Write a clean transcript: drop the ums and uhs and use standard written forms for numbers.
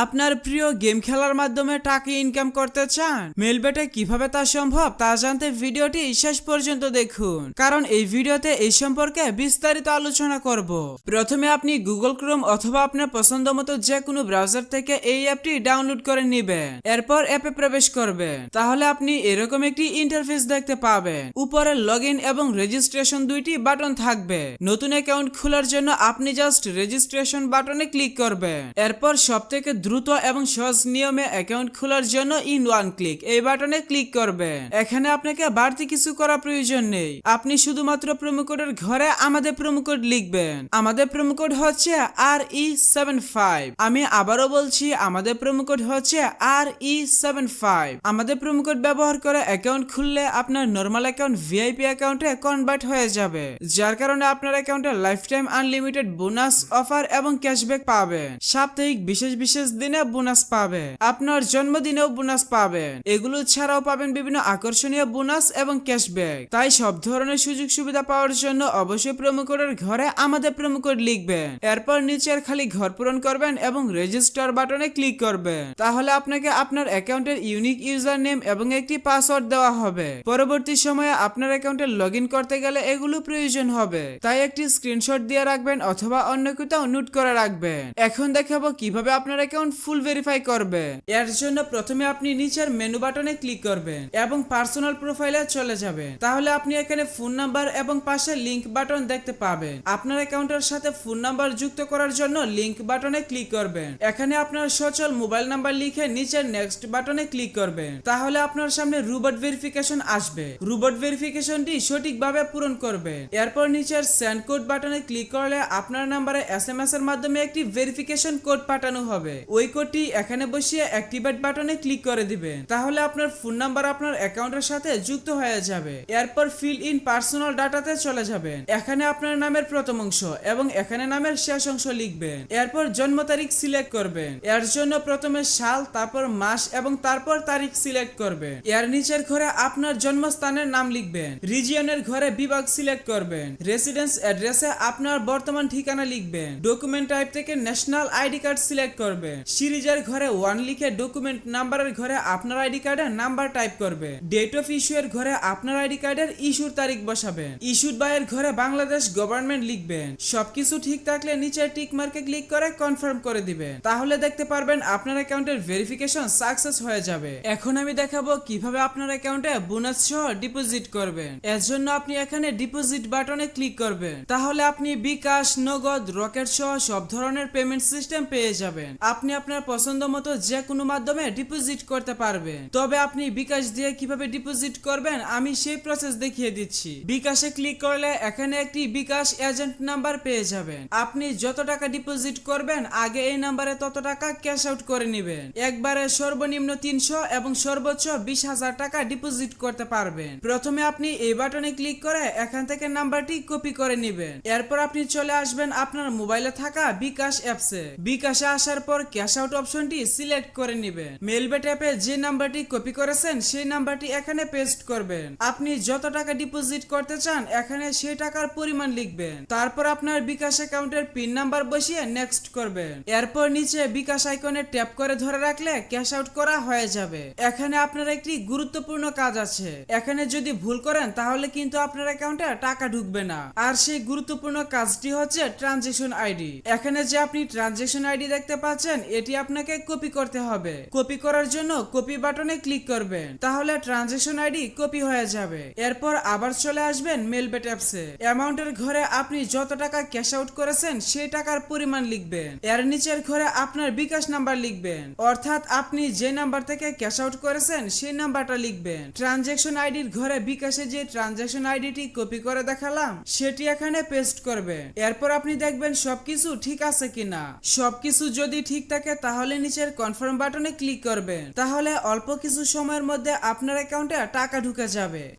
আপনার প্রিয় গেম খেলার মাধ্যমে টাকা ইনকাম করতে চান? মেলবেটে কিভাবে তা সম্ভব তা জানতে ভিডিওটি শেষ পর্যন্ত দেখুন, কারণ এই ভিডিওতে এই সম্পর্কে বিস্তারিত আলোচনা করব। প্রথমে আপনি গুগল ক্রোম অথবা আপনার পছন্দ মতো যে কোনো ব্রাউজার থেকে এই অ্যাপটি ডাউনলোড করে নেবেন। এরপর অ্যাপে প্রবেশ করবেন। তাহলে আপনি এরকম একটি ইন্টারফেস দেখতে পাবেন। উপরে লগইন এবং রেজিস্ট্রেশন দুইটি বাটন থাকবে। নতুন অ্যাকাউন্ট খোলার জন্য আপনি জাস্ট রেজিস্ট্রেশন বাটনে ক্লিক করবেন। এরপর সবথেকে দ্রুত এবং সহজ নিয়মে অ্যাকাউন্ট খোলার জন্য ইন ওয়ান ক্লিক এই বাটনে ক্লিক করবেন। এখানে আপনাকে বাড়তি কিছু করা প্রয়োজন নেই। আপনি শুধুমাত্র প্রোমো কোডের ঘরে আমাদের প্রোমো কোড লিখবেন। আমাদের প্রোমো কোড হচ্ছে RE75। আমি আবারও বলছি, আমাদের প্রোমো কোড হচ্ছে RE75। আমাদের প্রোমো কোড ব্যবহার করে অ্যাকাউন্ট খুললে আপনার নরমাল অ্যাকাউন্ট ভিআইপি অ্যাকাউন্টে কনভার্ট হয়ে যাবে, যার কারণে আপনার অ্যাকাউন্টে life time unlimited bonus offer এবং ক্যাশব্যাক পাবেন। সাপ্তাহিক বিশেষ দিনে বোনাস পাবে, আপনার জন্মদিনেও বোনাস পাবেন। এগুলো ছাড়াও পাবেন বিভিন্ন আকর্ষণীয় বোনাস এবং ক্যাশব্যাক। তাই সব ধরনের সুযোগ সুবিধা পাওয়ার জন্য অবশ্যই প্রোমো কোডের ঘরে আমাদের প্রোমো কোড লিখবেন। এরপর নিচের খালি ঘর পূরণ করবেন এবং রেজিস্টার বাটনে ক্লিক করবেন। তাহলে আপনাকে আপনার অ্যাকাউন্টের ইউনিক ইউজার নেম এবং একটি পাসওয়ার্ড দেওয়া হবে। পরবর্তী সময়ে আপনার অ্যাকাউন্টে লগইন করতে গেলে এগুলো প্রয়োজন হবে, তাই একটি স্ক্রিনশট দিয়ে রাখবেন অথবা অন্য কোথাও নোট করে রাখবেন। এখন দেখাবো কিভাবে আপনার অ্যাকাউন্ট ফুল ভেরিফাই করবে। এর জন্য প্রথমে আপনি নিচের মেনু বাটনে ক্লিক করবেন এবং পার্সোনাল প্রোফাইলে চলে যাবেন। তাহলে আপনি এখানে ফোন নাম্বার এবং পাশে লিংক বাটন দেখতে পাবেন। আপনার অ্যাকাউন্টের সাথে ফোন নাম্বার যুক্ত করার জন্য লিংক বাটনে ক্লিক করবেন। এখানে আপনার সচল মোবাইল নাম্বার লিখে নিচের নেক্সট বাটনে ক্লিক করবেন। তাহলে আপনার সামনে রোবট ভেরিফিকেশন আসবে। রোবট ভেরিফিকেশনটি সঠিকভাবে পূরণ করবেন। এরপর নিচের সেন্ড কোড বাটনে ক্লিক করলে আপনার নাম্বারে SMS এর মাধ্যমে একটি ভেরিফিকেশন কোড পাঠানো হবে। ওই কোডটি এখানে বসিয়ে অ্যাক্টিভেট বাটনে ক্লিক করে দিবেন। তাহলে আপনার ফোন নাম্বার আপনার অ্যাকাউন্টের সাথে যুক্ত হয়ে যাবে। এরপর ফিল ইন পার্সোনাল ডাটাতে চলে যাবেন। এখানে আপনার নামের প্রথম অংশ এবং এখানে নামের শেষ অংশ লিখবেন। এরপর জন্ম তারিখ সিলেক্ট করবেন। এর জন্য প্রথমে সাল, তারপর মাস এবং তারপর তারিখ সিলেক্ট করবেন। এর নিচের ঘরে আপনার জন্মস্থানের নাম লিখবেন। রিজিয়নের ঘরে বিভাগ সিলেক্ট করবেন। রেসিডেন্স অ্যাড্রেসে আপনার বর্তমান ঠিকানা লিখবেন। ডকুমেন্ট টাইপ থেকে ন্যাশনাল আইডি কার্ড সিলেক্ট করবেন। সিরিজের ঘরে 1 লিখে ডকুমেন্ট নাম্বারের ঘরে আপনার আইডি কার্ডের নাম্বার টাইপ করবে। ডেট অফ ইস্যু এর ঘরে আপনার আইডি কার্ডের ইস্যুর তারিখ বসাবেন। ইস্যুড বাই এর ঘরে বাংলাদেশ গভর্নমেন্ট লিখবেন। সবকিছু ঠিক থাকলে নিচের টিক মার্কে ক্লিক করে কনফার্ম করে দিবেন। তাহলে দেখতে পারবেন আপনার অ্যাকাউন্টের ভেরিফিকেশন সাকসেস হয়ে যাবে। এখন আমি দেখাবো কিভাবে আপনার অ্যাকাউন্টে বোনাস সহ ডিপোজিট করবেন। এর জন্য আপনি এখানে ডিপোজিট বাটনে ক্লিক করবেন। তাহলে আপনি বিকাশ, নগদ, রকেট সহ সব ধরনের পেমেন্ট সিস্টেম পেয়ে যাবেন। আপনি আপনার পছন্দ মতো যে কোনো মাধ্যমে ডিপোজিট করতে পারবেন। তবে আপনি বিকাশ দিয়ে কিভাবে ডিপোজিট করবেন আমি সেই প্রসেস দেখিয়ে দিচ্ছি। বিকাশে ক্লিক করলে এখানে একটি বিকাশ এজেন্ট নাম্বার পেয়ে যাবেন। আপনি যত টাকা ডিপোজিট করবেন আগে এই নাম্বারে তত টাকা ক্যাশ আউট করে নেবেন। একবারে সর্বনিম্ন 300 এবং সর্বোচ্চ 20,000 টাকা ডিপোজিট করতে পারবেন। প্রথমে আপনি এই বাটনে ক্লিক করে এখান থেকে নাম্বারটি কপি করে নেবেন। এরপর আপনি চলে আসবেন আপনার মোবাইলে থাকা বিকাশ অ্যাপসে। বিকাশে আসার পর ক্যাশ আউট অপশনটি সিলেক্ট করে নেবেন। মেলবেট অ্যাপে যে নাম্বারটি কপি করেছেন সেই নাম্বারটি এখানে পেস্ট করবেন। আপনি যত টাকা ডিপোজিট করতে চান এখানে সেই টাকার পরিমাণ লিখবেন। তারপর আপনার বিকাশ অ্যাকাউন্টের পিন নাম্বার বসিয়ে নেক্সট করবেন। এরপর নিচে বিকাশ আইকনে ট্যাপ করে ধরে রাখলে ক্যাশ আউট করা হয়ে যাবে। এখানে আপনার একটি গুরুত্বপূর্ণ কাজ আছে। এখানে যদি ভুল করেন তাহলে কিন্তু আপনার অ্যাকাউন্টে টাকা ঢুকবে না। আর সেই গুরুত্বপূর্ণ কাজটি হচ্ছে ট্রানজেকশন আইডি। এখানে যে আপনি ট্রানজেকশন আইডি দেখতে পাচ্ছেন এটি আপনাকে কপি করতে হবে। কপি করার জন্য কপি বাটনে ক্লিক করবেন। তাহলে ট্রানজেকশন আইডি কপি হয়ে যাবে। এরপর আবার চলে আসবেন মেলবেট অ্যাপসে। অ্যামাউন্টের ঘরে আপনি যত টাকা ক্যাশ আউট করেছেন সেই টাকার পরিমাণ লিখবেন। এর নিচের ঘরে আপনার বিকাশ নাম্বার লিখবেন, অর্থাৎ আপনি যে নাম্বার থেকে ক্যাশ আউট করেছেন সেই নাম্বারটা লিখবেন। ট্রানজেকশন আইডির ঘরে বিকাশে যে ট্রানজেকশন আইডিটি কপি করে দেখালাম সেটি এখানে পেস্ট করবেন। এরপর আপনি দেখবেন সবকিছু ঠিক আছে কিনা। সবকিছু যদি ঠিক থাকে তাহলে নিচের কনফার্ম বাটনে ক্লিক করবেন। তাহলে অল্প কিছু সময়ের মধ্যে আপনার অ্যাকাউন্টে টাকা ঢুকে যাবে।